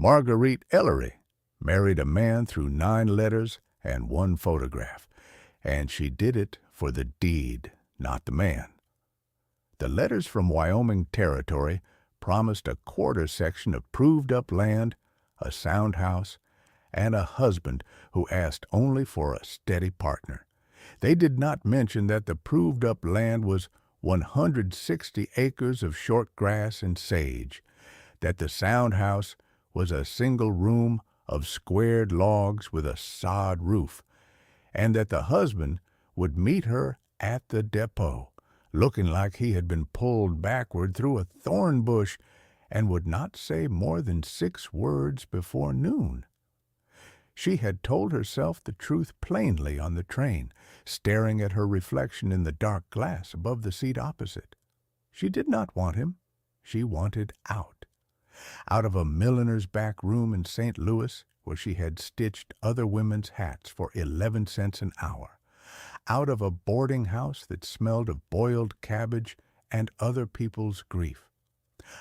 Marguerite Ellery married a man through 9 letters and 1 photograph, and she did it for the deed, not the man. The letters from Wyoming Territory promised a quarter section of proved-up land, a sound house, and a husband who asked only for a steady partner. They did not mention that the proved-up land was 160 acres of short grass and sage, that the sound house was a single room of squared logs with a sod roof, and that the husband would meet her at the depot, looking like he had been pulled backward through a thorn bush, and would not say more than 6 words before noon. She had told herself the truth plainly on the train, staring at her reflection in the dark glass above the seat opposite. She did not want him. She wanted out. Out of a milliner's back room in St. Louis, where she had stitched other women's hats for 11 cents an hour. Out of a boarding house that smelled of boiled cabbage and other people's grief.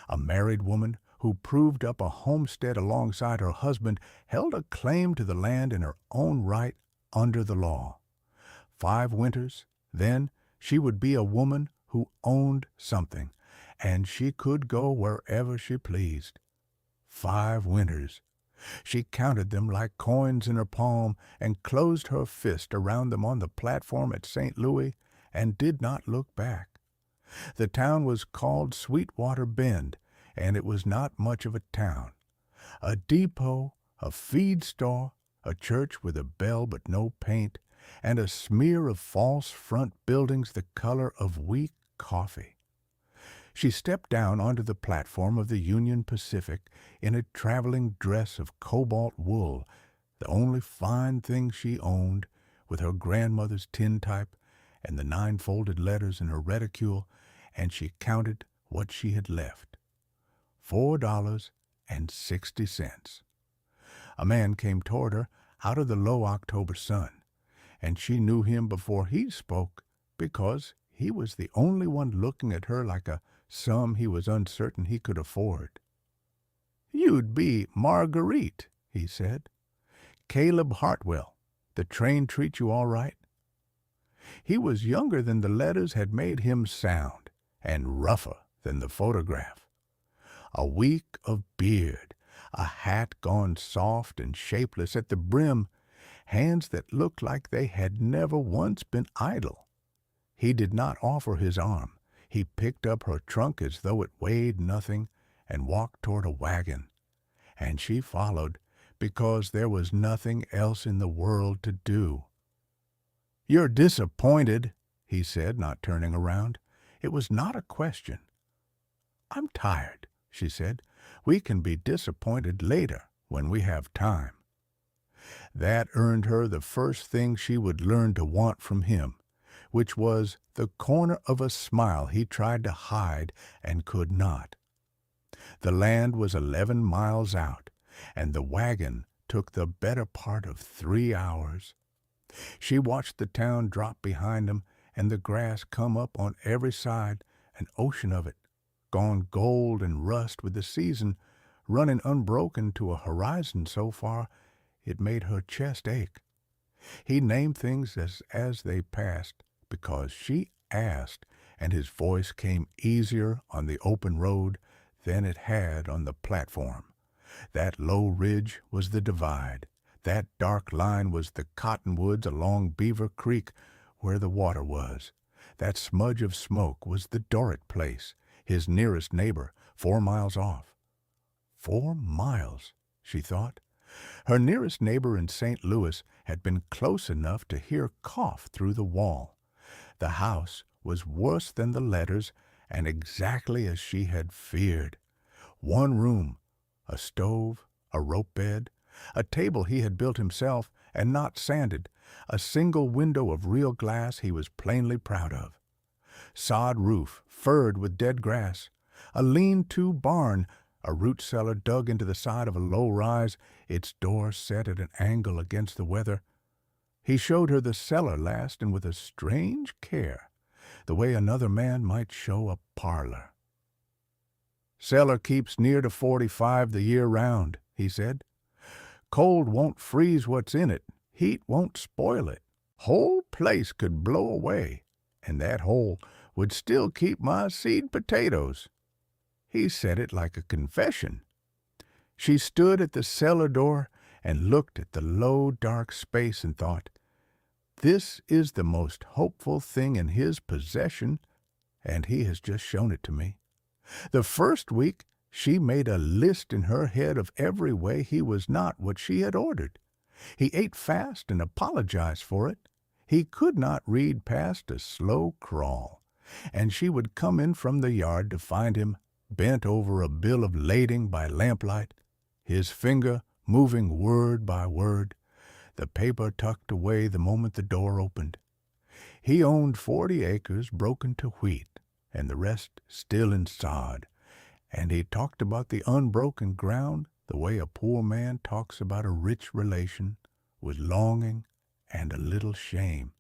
A married woman who proved up a homestead alongside her husband held a claim to the land in her own right under the law. 5 winters, then she would be a woman who owned something, and she could go wherever she pleased. 5 winters. She counted them like coins in her palm and closed her fist around them on the platform at St. Louis and did not look back. The town was called Sweetwater Bend, and it was not much of a town. A depot, a feed store, a church with a bell but no paint, and a smear of false front buildings the color of weak coffee. She stepped down onto the platform of the Union Pacific in a traveling dress of cobalt wool, the only fine thing she owned, with her grandmother's tintype and the 9 folded letters in her reticule, and she counted what she had left. $4.60. A man came toward her out of the low October sun, and she knew him before he spoke because he was the only one looking at her like a sum he was uncertain he could afford. "You'd be Marguerite," he said. "Caleb Hartwell. The train treat you all right?" He was younger than the letters had made him sound, and rougher than the photograph. A week of beard, a hat gone soft and shapeless at the brim, hands that looked like they had never once been idle. He did not offer his arm. He picked up her trunk as though it weighed nothing and walked toward a wagon. And she followed because there was nothing else in the world to do. "You're disappointed," he said, not turning around. It was not a question. "I'm tired," she said. "We can be disappointed later when we have time." That earned her the first thing she would learn to want from him, which was the corner of a smile he tried to hide and could not. The land was 11 miles out, and the wagon took the better part of 3 hours. She watched the town drop behind them and the grass come up on every side, an ocean of it, gone gold and rust with the season, running unbroken to a horizon so far it made her chest ache. He named things as they passed, because she asked, and his voice came easier on the open road than it had on the platform. That low ridge was the divide. That dark line was the cottonwoods along Beaver Creek, where the water was. That smudge of smoke was the Dorrit place, his nearest neighbor, 4 miles off. 4 miles, she thought. Her nearest neighbor in St. Louis had been close enough to hear cough through the wall. The house was worse than the letters, and exactly as she had feared. 1 room, a stove, a rope bed, a table he had built himself and not sanded, a single window of real glass he was plainly proud of. Sod roof, furred with dead grass, a lean-to barn, a root cellar dug into the side of a low rise, its door set at an angle against the weather. He showed her the cellar last, and with a strange care, the way another man might show a parlor. Cellar keeps near to 45 the year round, he said. Cold won't freeze what's in it. Heat won't spoil it. Whole place could blow away, and that hole would still keep my seed potatoes. He said it like a confession. She stood at the cellar door and looked at the low, dark space and thought, this is the most hopeful thing in his possession, and he has just shown it to me. The first week, she made a list in her head of every way he was not what she had ordered. He ate fast and apologized for it. He could not read past a slow crawl, and she would come in from the yard to find him bent over a bill of lading by lamplight, his finger moving word by word, the paper tucked away the moment the door opened. He owned 40 acres broken to wheat, and the rest still in sod, and he talked about the unbroken ground the way a poor man talks about a rich relation, with longing and a little shame.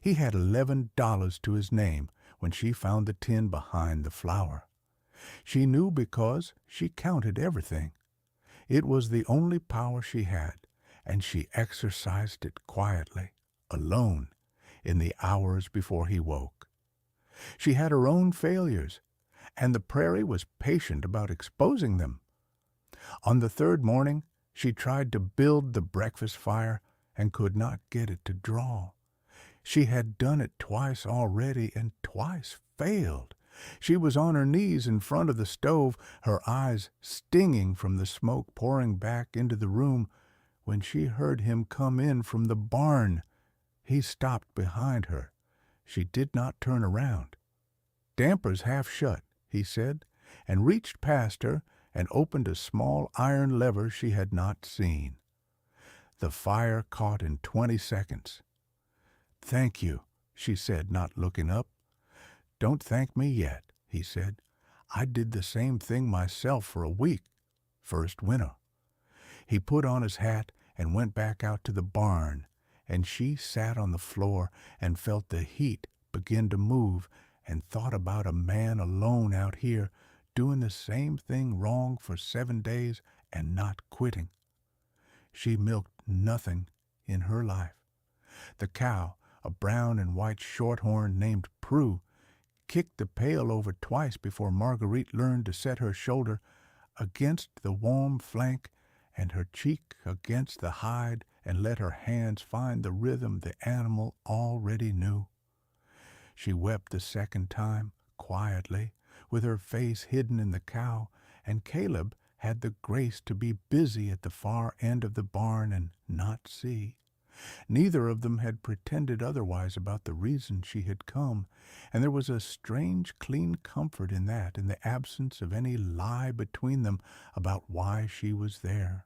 He had $11 to his name when she found the tin behind the flour. She knew because she counted everything. It was the only power she had, and she exercised it quietly, alone, in the hours before he woke. She had her own failures, and the prairie was patient about exposing them. On the third morning, she tried to build the breakfast fire and could not get it to draw. She had done it twice already and twice failed. She was on her knees in front of the stove, her eyes stinging from the smoke pouring back into the room, when she heard him come in from the barn. He stopped behind her. She did not turn around. "Damper's half shut," he said, and reached past her and opened a small iron lever she had not seen. The fire caught in 20 seconds. "Thank you," she said, not looking up. "Don't thank me yet," he said. "I did the same thing myself for a week, first winter." He put on his hat and went back out to the barn, and she sat on the floor and felt the heat begin to move and thought about a man alone out here doing the same thing wrong for 7 days and not quitting. She milked nothing in her life. The cow, a brown and white shorthorn named Prue, kicked the pail over twice before Marguerite learned to set her shoulder against the warm flank and her cheek against the hide and let her hands find the rhythm the animal already knew. She wept the second time, quietly, with her face hidden in the cow, and Caleb had the grace to be busy at the far end of the barn and not see. Neither of them had pretended otherwise about the reason she had come, and there was a strange clean comfort in that, in the absence of any lie between them about why she was there.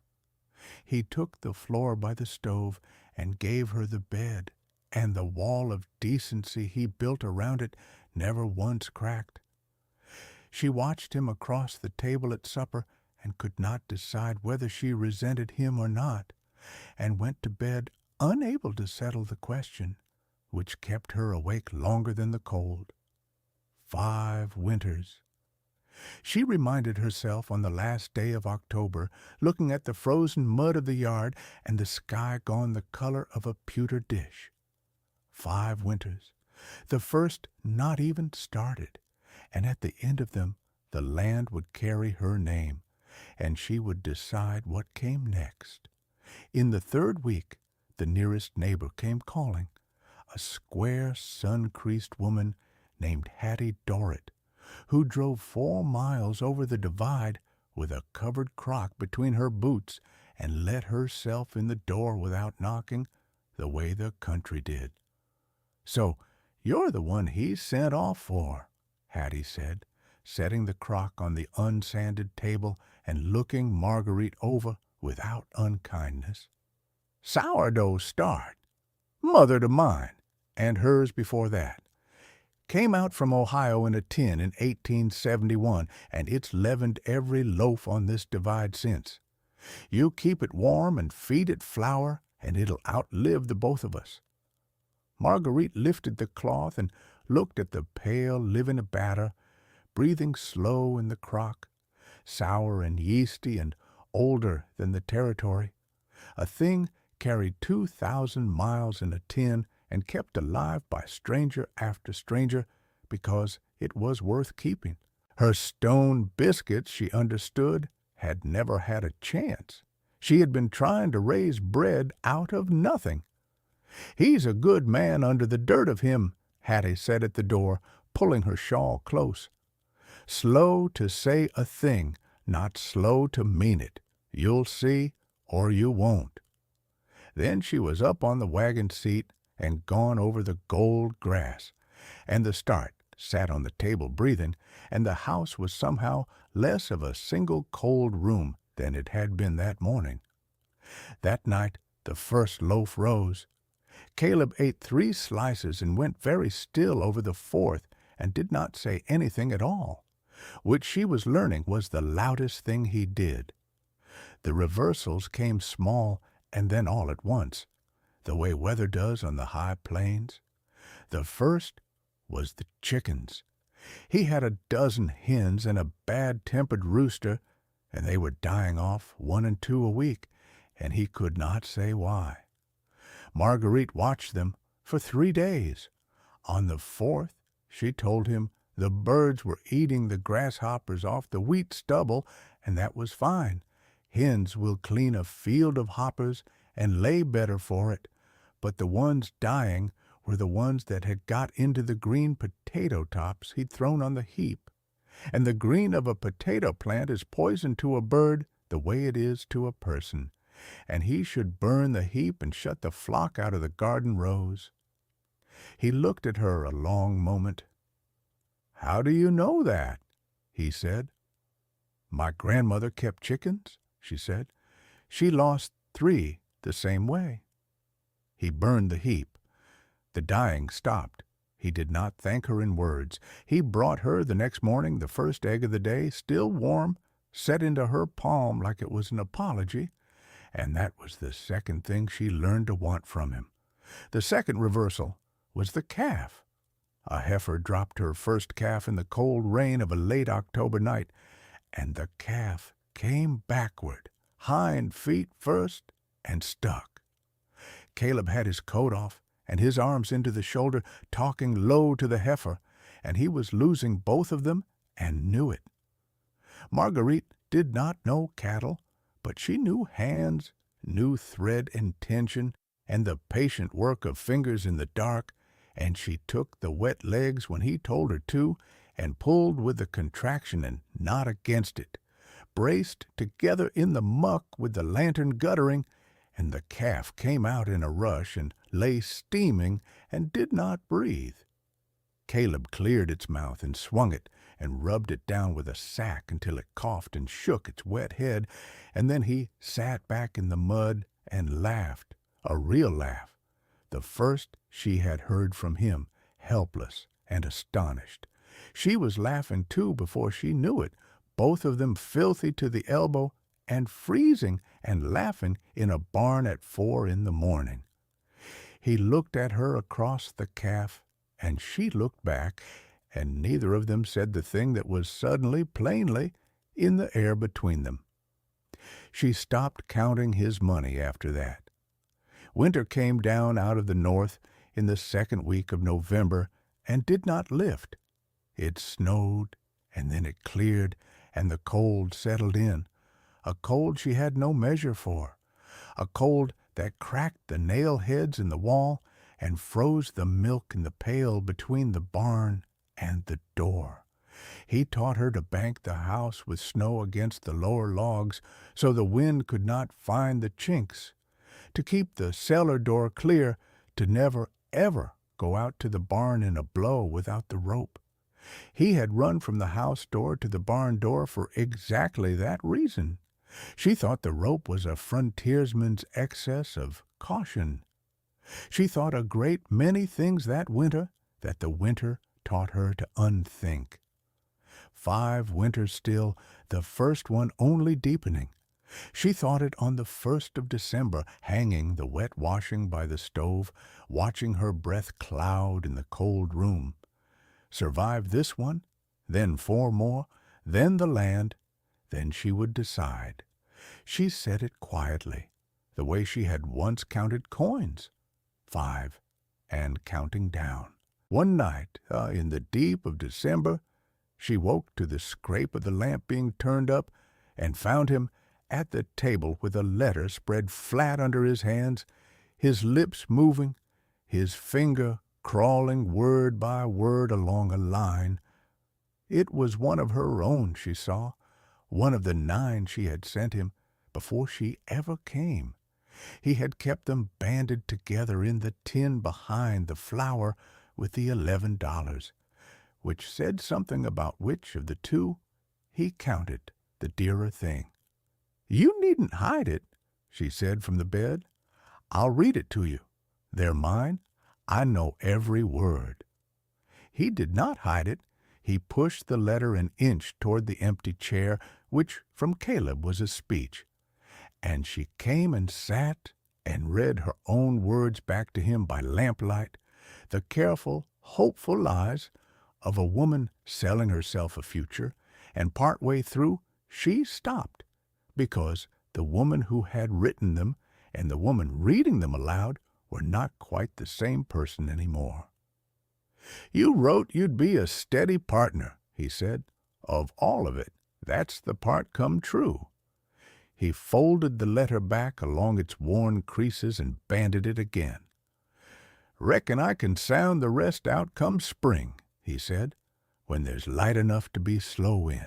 He took the floor by the stove and gave her the bed, and the wall of decency he built around it never once cracked. She watched him across the table at supper and could not decide whether she resented him or not, and went to bed unable to settle the question, which kept her awake longer than the cold. 5 winters. She reminded herself on the last day of October, looking at the frozen mud of the yard and the sky gone the color of a pewter dish. 5 winters. The first not even started, and at the end of them the land would carry her name, and she would decide what came next. In the third week, the nearest neighbor came calling, a square, sun-creased woman named Hattie Dorrit, who drove 4 miles over the divide with a covered crock between her boots and let herself in the door without knocking, the way the country did. "So you're the one he sent off for," Hattie said, setting the crock on the unsanded table and looking Marguerite over without unkindness. "Sourdough start. Mother to mine, and hers before that. Came out from Ohio in a tin in 1871, and it's leavened every loaf on this divide since. You keep it warm and feed it flour, and it'll outlive the both of us." Marguerite lifted the cloth and looked at the pale living batter, breathing slow in the crock, sour and yeasty and older than the territory, a thing carried 2,000 miles in a tin and kept alive by stranger after stranger because it was worth keeping. Her stone biscuits, she understood, had never had a chance. She had been trying to raise bread out of nothing. "He's a good man under the dirt of him," Hattie said at the door, pulling her shawl close. "Slow to say a thing, not slow to mean it. You'll see, or you won't." Then she was up on the wagon seat and gone over the gold grass, and the start sat on the table breathing, and the house was somehow less of a single cold room than it had been that morning. That night the first loaf rose. Caleb ate 3 slices and went very still over the 4th and did not say anything at all, which she was learning was the loudest thing he did. The reversals came small and then all at once, the way weather does on the high plains. The first was the chickens. He had a dozen hens and a bad-tempered rooster, and they were dying off 1 and 2 a week, and he could not say why. Marguerite watched them for 3 days. On the 4th, she told him the birds were eating the grasshoppers off the wheat stubble, and that was fine. Hens will clean a field of hoppers and lay better for it, but the ones dying were the ones that had got into the green potato tops he'd thrown on the heap. And the green of a potato plant is poison to a bird the way it is to a person, and he should burn the heap and shut the flock out of the garden rows. He looked at her a long moment. "How do you know that?" he said. "My grandmother kept chickens," she said. "She lost 3 the same way." He burned the heap. The dying stopped. He did not thank her in words. He brought her the next morning the first egg of the day, still warm, set into her palm like it was an apology, and that was the second thing she learned to want from him. The second reversal was the calf. A heifer dropped her first calf in the cold rain of a late October night, and the calf came backward, hind feet first, and stuck. Caleb had his coat off and his arms into the shoulder, talking low to the heifer, and he was losing both of them and knew it. Marguerite did not know cattle, but she knew hands, knew thread and tension, and the patient work of fingers in the dark, and she took the wet legs when he told her to, and pulled with the contraction and not against it, braced together in the muck with the lantern guttering, and the calf came out in a rush and lay steaming and did not breathe. Caleb cleared its mouth and swung it and rubbed it down with a sack until it coughed and shook its wet head, and then he sat back in the mud and laughed, a real laugh, the first she had heard from him, helpless and astonished. She was laughing too before she knew it, both of them filthy to the elbow and freezing and laughing in a barn at 4 in the morning. He looked at her across the calf, and she looked back, and neither of them said the thing that was suddenly, plainly, in the air between them. She stopped counting his money after that. Winter came down out of the north in the second week of November and did not lift. It snowed, and then it cleared, and the cold settled in, a cold she had no measure for, a cold that cracked the nail heads in the wall and froze the milk in the pail between the barn and the door. He taught her to bank the house with snow against the lower logs so the wind could not find the chinks, to keep the cellar door clear, to never, ever go out to the barn in a blow without the rope. He had run from the house door to the barn door for exactly that reason. She thought the rope was a frontiersman's excess of caution. She thought a great many things that winter that the winter taught her to unthink. 5 winters still, the first one only deepening. She thought it on the 1st of December, hanging the wet washing by the stove, watching her breath cloud in the cold room. Survive this one, then 4 more, then the land, Then she would decide. She said it quietly, the way she had once counted coins. 5, and counting down. One night, in the deep of December, she woke to the scrape of the lamp being turned up and found him at the table with a letter spread flat under his hands, his lips moving, his finger crawling word by word along a line. It was one of her own, she saw, one of the 9 she had sent him before she ever came. He had kept them banded together in the tin behind the flower with the $11, which said something about which of the 2 he counted the dearer thing. "You needn't hide it," she said from the bed. "I'll read it to you. They're mine. I know every word." He did not hide it. He pushed the letter an inch toward the empty chair, which from Caleb was a speech. And she came and sat and read her own words back to him by lamplight, the careful, hopeful lies of a woman selling herself a future, and part way through she stopped, because the woman who had written them and the woman reading them aloud were not quite the same person any more. "You wrote you'd be a steady partner," he said. "Of all of it, that's the part come true." He folded the letter back along its worn creases and banded it again. "Reckon I can sound the rest out come spring," he said, "when there's light enough to be slow in."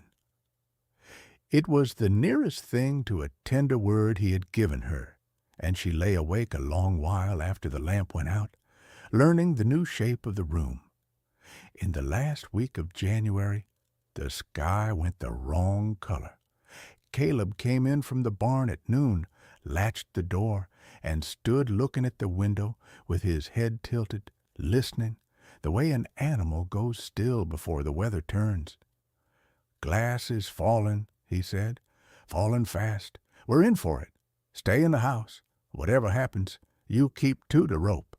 It was the nearest thing to a tender word he had given her, and she lay awake a long while after the lamp went out, learning the new shape of the room. In the last week of January, the sky went the wrong color. Caleb came in from the barn at noon, latched the door, and stood looking at the window with his head tilted, listening, the way an animal goes still before the weather turns. "Glass is falling," he said, "falling fast. We're in for it. Stay in the house. Whatever happens, you keep to the rope."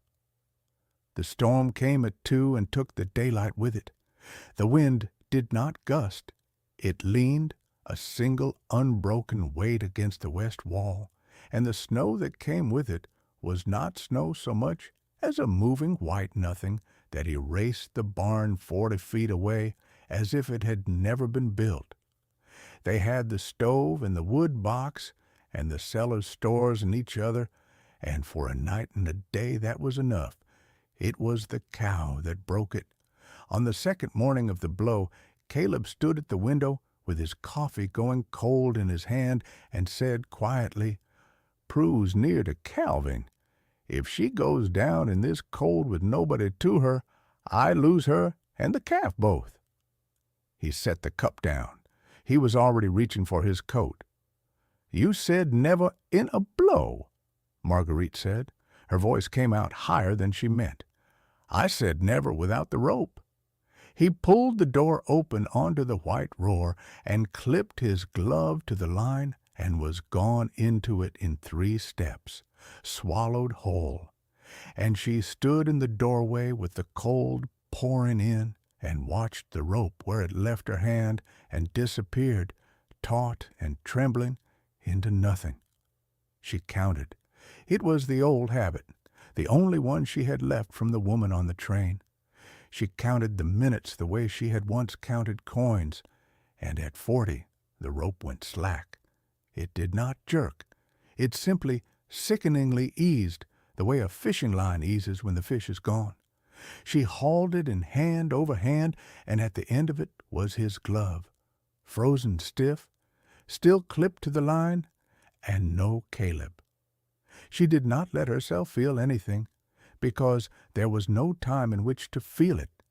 The storm came at 2 and took the daylight with it. The wind did not gust. It leaned, a single unbroken weight against the west wall, and the snow that came with it was not snow so much as a moving white nothing that erased the barn 40 feet away as if it had never been built. They had the stove and the wood box and the cellar's stores in each other, and for a night and a day that was enough. It was the cow that broke it. On the second morning of the blow, Caleb stood at the window with his coffee going cold in his hand, and said quietly, "Prue's near to calving. If she goes down in this cold with nobody to her, I lose her and the calf both." He set the cup down. He was already reaching for his coat. "You said never in a blow," Marguerite said. Her voice came out higher than she meant. "I said never without the rope." He pulled the door open onto the white roar and clipped his glove to the line and was gone into it in 3 steps, swallowed whole. And she stood in the doorway with the cold pouring in and watched the rope where it left her hand and disappeared, taut and trembling, into nothing. She counted. It was the old habit, the only one she had left from the woman on the train. She counted the minutes the way she had once counted coins, and at 40 the rope went slack. It did not jerk. It simply sickeningly eased, the way a fishing line eases when the fish is gone. She hauled it in hand over hand, and at the end of it was his glove, frozen stiff, still clipped to the line, and no Caleb. She did not let herself feel anything, because there was no time in which to feel it.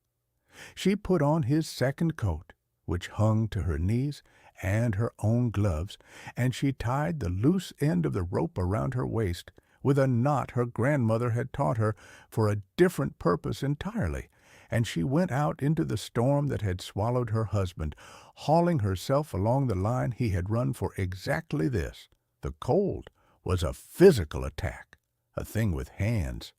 She put on his second coat, which hung to her knees, and her own gloves, and she tied the loose end of the rope around her waist with a knot her grandmother had taught her for a different purpose entirely, and she went out into the storm that had swallowed her husband, hauling herself along the line he had run for exactly this. The cold was a physical attack, a thing with hands.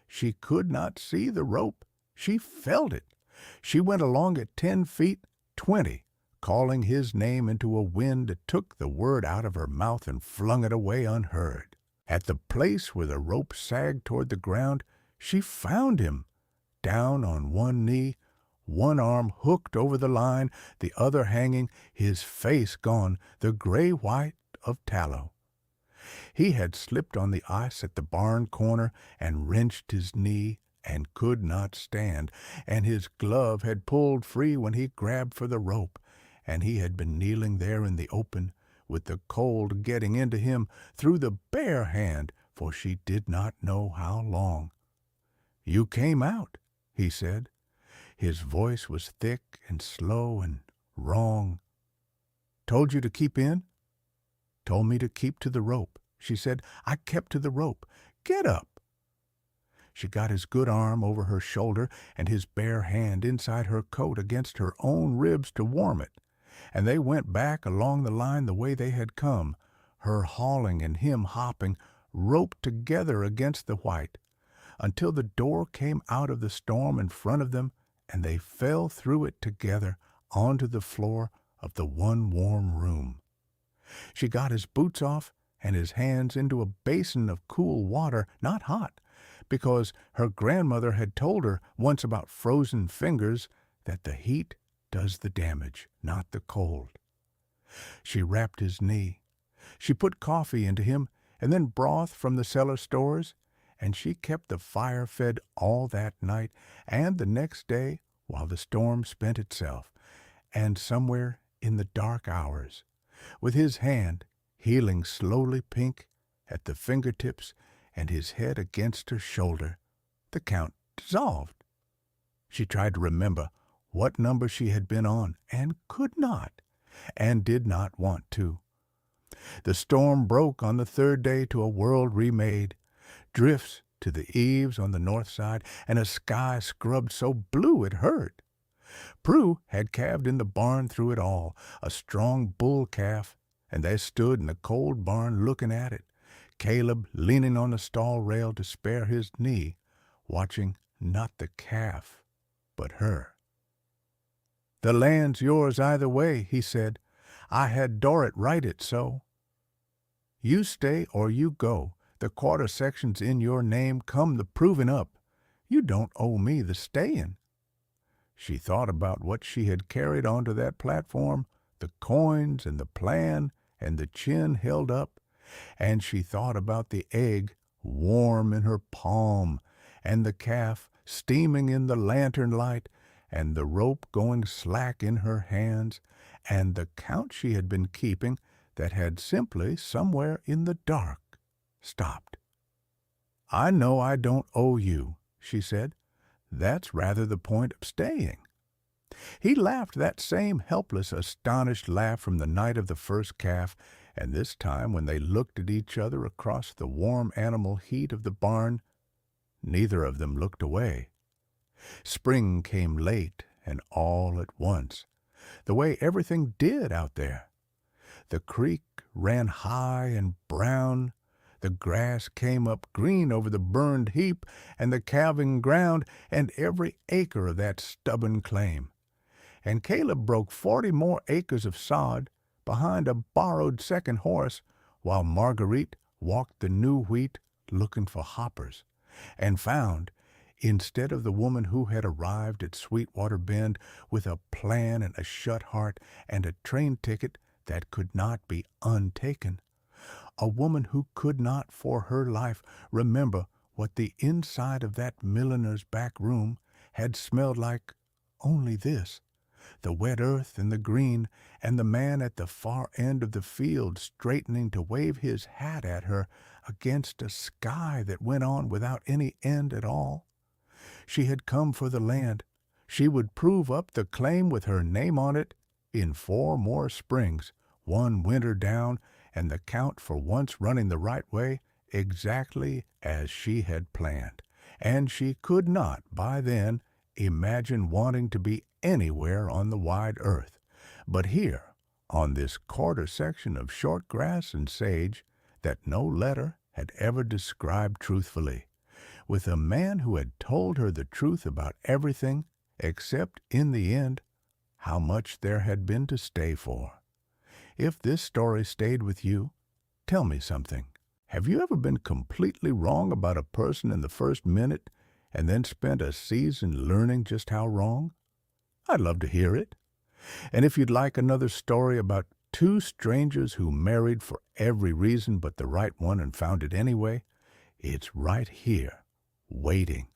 She could not see the rope. She felt it. She went along at 10 feet, 20, calling his name into a wind that took the word out of her mouth and flung it away unheard. At the place where the rope sagged toward the ground, she found him, down on one knee, one arm hooked over the line, the other hanging, his face gone, the gray-white of tallow. He had slipped on the ice at the barn corner and wrenched his knee and could not stand, and his glove had pulled free when he grabbed for the rope, and he had been kneeling there in the open, with the cold getting into him through the bare hand, for she did not know how long. "You came out," he said. His voice was thick and slow and wrong. "Told you to keep in?" "Told me to keep to the rope," she said. "I kept to the rope. Get up." She got his good arm over her shoulder and his bare hand inside her coat against her own ribs to warm it, and they went back along the line the way they had come, her hauling and him hopping, roped together against the white, until the door came out of the storm in front of them, and they fell through it together onto the floor of the one warm room. She got his boots off and his hands into a basin of cool water, not hot, because her grandmother had told her once about frozen fingers that the heat does the damage, not the cold. She wrapped his knee. She put coffee into him and then broth from the cellar stores, and she kept the fire fed all that night and the next day while the storm spent itself, and somewhere in the dark hours, with his hand healing slowly pink at the fingertips and his head against her shoulder, the Count dissolved. She tried to remember what number she had been on, and could not, and did not want to. The storm broke on the third day to a world remade, drifts to the eaves on the north side, and a sky scrubbed so blue it hurt. Prue had calved in the barn through it all, a strong bull calf, and they stood in the cold barn looking at it, Caleb leaning on the stall rail to spare his knee, watching not the calf, but her. "The land's yours either way," he said. "I had Dorrit write it so. You stay or you go. The quarter section's in your name, come the proving up. You don't owe me the staying." She thought about what she had carried onto that platform, the coins and the plan and the chin held up, and she thought about the egg warm in her palm, and the calf steaming in the lantern light, and the rope going slack in her hands, and the Count she had been keeping that had simply, somewhere in the dark, stopped. "I know I don't owe you," she said. "That's rather the point of staying." He laughed that same helpless, astonished laugh from the night of the first calf, and this time when they looked at each other across the warm animal heat of the barn, neither of them looked away. Spring came late and all at once, the way everything did out there. The creek ran high and brown, the grass came up green over the burned heap and the calving ground and every acre of that stubborn claim. And Caleb broke 40 more acres of sod behind a borrowed second horse, while Marguerite walked the new wheat looking for hoppers, and found, instead of the woman who had arrived at Sweetwater Bend with a plan and a shut heart and a train ticket that could not be untaken, a woman who could not for her life remember what the inside of that milliner's back room had smelled like, only this: the wet earth and the green, and the man at the far end of the field straightening to wave his hat at her against a sky that went on without any end at all. She had come for the land. She would prove up the claim with her name on it in 4 more springs, one winter down, and the Count for once running the right way, exactly as she had planned. And she could not, by then, imagine wanting to be anywhere on the wide earth, but here, on this quarter section of short grass and sage that no letter had ever described truthfully, with a man who had told her the truth about everything, except, in the end, how much there had been to stay for. If this story stayed with you, tell me something. Have you ever been completely wrong about a person in the first minute and then spent a season learning just how wrong? I'd love to hear it. And if you'd like another story about two strangers who married for every reason but the right one and found it anyway, it's right here, waiting.